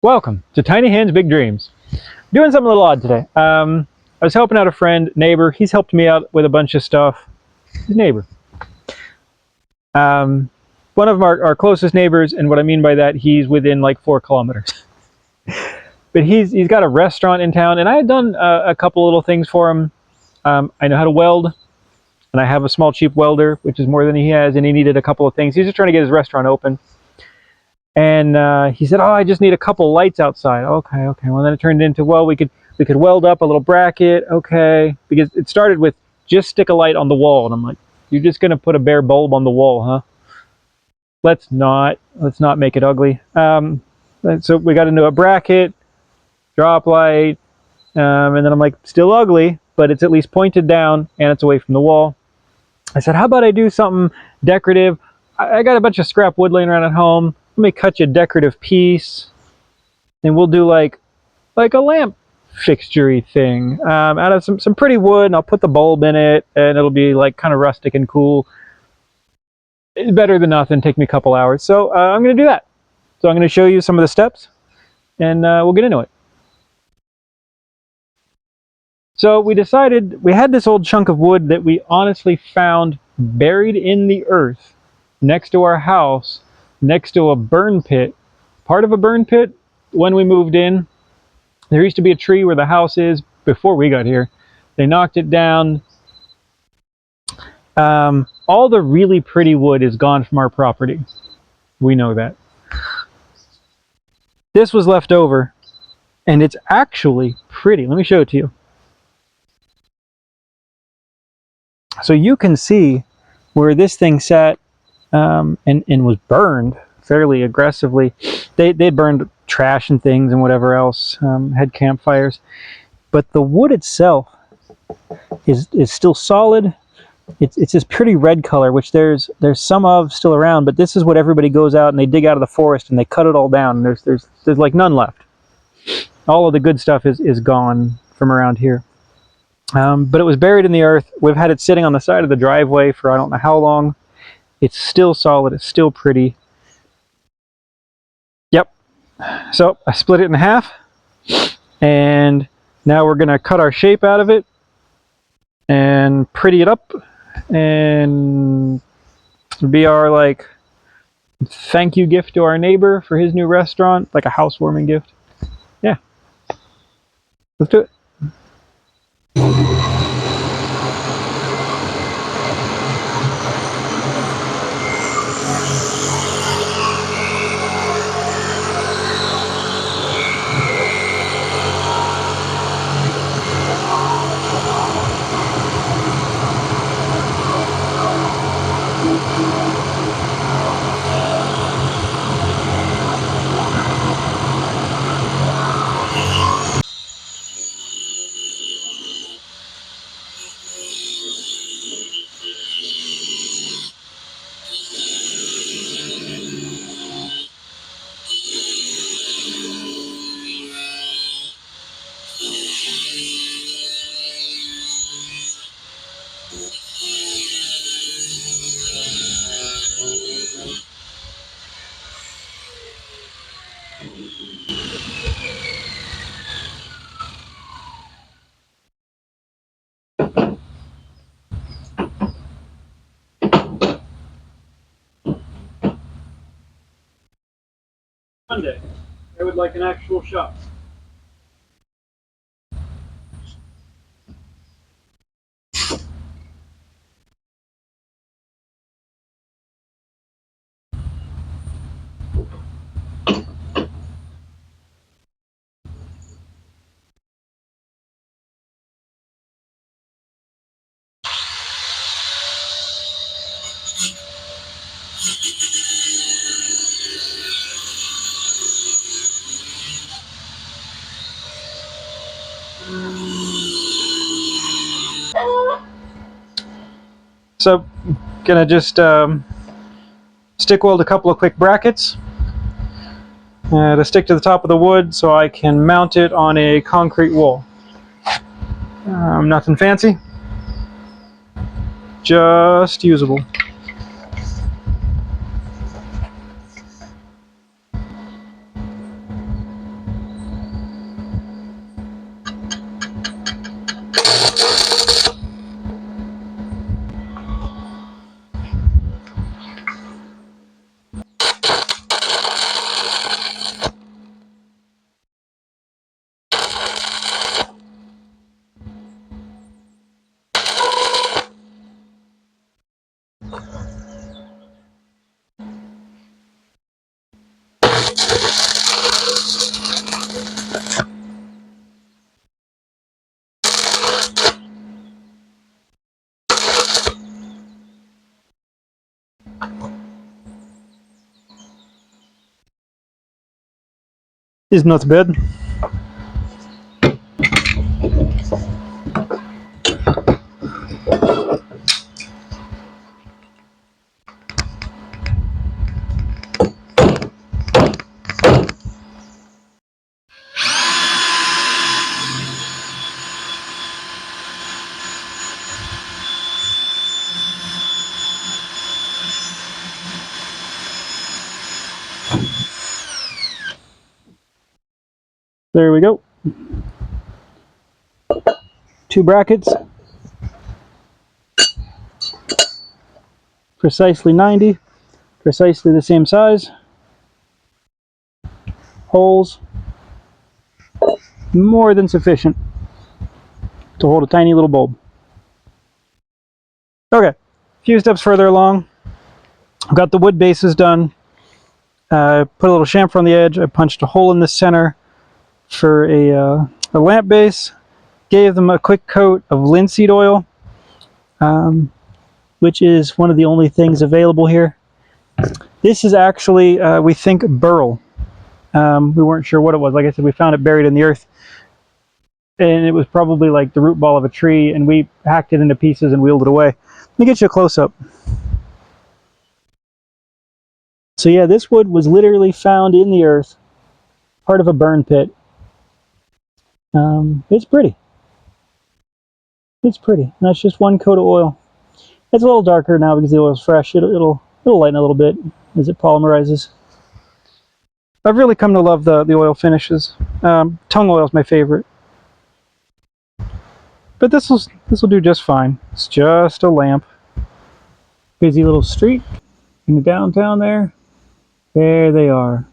Welcome to Tiny Hands Big Dreams. Doing something a little odd today. I was helping out a friend, neighbor. He's helped me out with a bunch of stuff. His neighbor. One of our closest neighbors, and what I mean by that, he's within like 4 kilometers. But he's got a restaurant in town, and I had done a couple little things for him. I know how to weld, and I have a small cheap welder, which is more than he has, and he needed a couple of things. He's just trying to get his restaurant open. And he said, "Oh, I just need a couple lights outside." Okay. Well, then it turned into, well, we could weld up a little bracket. Okay, because it started with just stick a light on the wall, and I'm like, "You're just gonna put a bare bulb on the wall, huh? Let's not make it ugly." So we got into a bracket, drop light, and then I'm like, still ugly, but it's at least pointed down and it's away from the wall. I said, "How about I do something decorative? I got a bunch of scrap wood laying around at home. Let me cut you a decorative piece, and we'll do like a lamp fixture-y thing out of some pretty wood, and I'll put the bulb in it, and it'll be like kind of rustic and cool. It's better than nothing. Take me a couple hours. So I'm going to do that. So I'm going to show you some of the steps, and we'll get into it. So we decided, we had this old chunk of wood that we honestly found buried in the earth next to our house, next to a burn pit, part of a burn pit. When we moved in, there used to be a tree where the house is before we got here. They knocked it down. All the really pretty wood is gone from our property. We know that. This was left over, and it's actually pretty. Let me show it to you. So you can see where this thing sat and was burned fairly aggressively. They burned trash and things and whatever else, had campfires. But the wood itself is still solid. It's this pretty red color, which there's some of still around, but this is what everybody goes out and they dig out of the forest and they cut it all down. And there's like none left. All of the good stuff is gone from around here. But it was buried in the earth. We've had it sitting on the side of the driveway for I don't know how long. It's still solid. It's still pretty. Yep. So I split it in half, and now we're going to cut our shape out of it and pretty it up, and be our like thank you gift to our neighbor for his new restaurant, like a housewarming gift. Yeah. Let's do it. Monday, I would like an actual shot. So, gonna just stick weld a couple of quick brackets to stick to the top of the wood so I can mount it on a concrete wall. Nothing fancy, just usable. Is not bad. There we go. 2 brackets. Precisely 90. Precisely the same size. Holes. More than sufficient to hold a tiny little bulb. Okay, a few steps further along. I've got the wood bases done. Put a little chamfer on the edge. I punched a hole in the center for a lamp base. Gave them a quick coat of linseed oil, which is one of the only things available here. This is actually, we think, burl. We weren't sure what it was. Like I said, we found it buried in the earth. And it was probably like the root ball of a tree, and we hacked it into pieces and wheeled it away. Let me get you a close-up. So yeah, this wood was literally found in the earth, part of a burn pit. It's pretty. It's pretty. And that's just one coat of oil. It's a little darker now because the oil's fresh. It'll lighten a little bit as it polymerizes. I've really come to love the oil finishes. Tung oil is my favorite. But this will do just fine. It's just a lamp. Busy little street in the downtown there. There they are.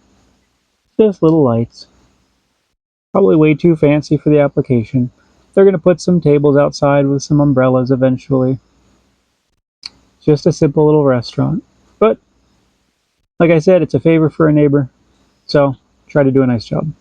Just little lights. Probably way too fancy for the application. They're going to put some tables outside with some umbrellas eventually. Just a simple little restaurant. But, like I said, it's a favor for a neighbor. So, try to do a nice job.